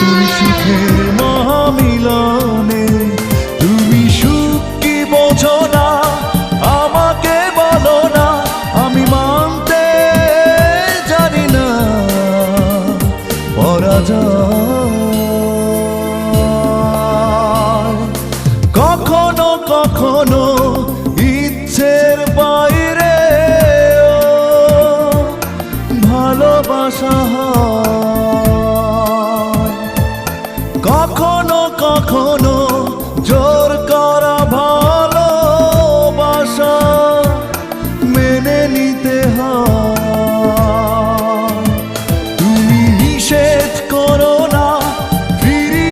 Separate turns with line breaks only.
দুই সুখের মহামিলনে তুমি সুখ কি বোঝো না, আমাকে বলো না, আমি মানতে জানি না পরাজয়। কখনো কখনো ইচ্ছের বাইরে ভালোবাসা হয়, কখনো কখনো জোর করা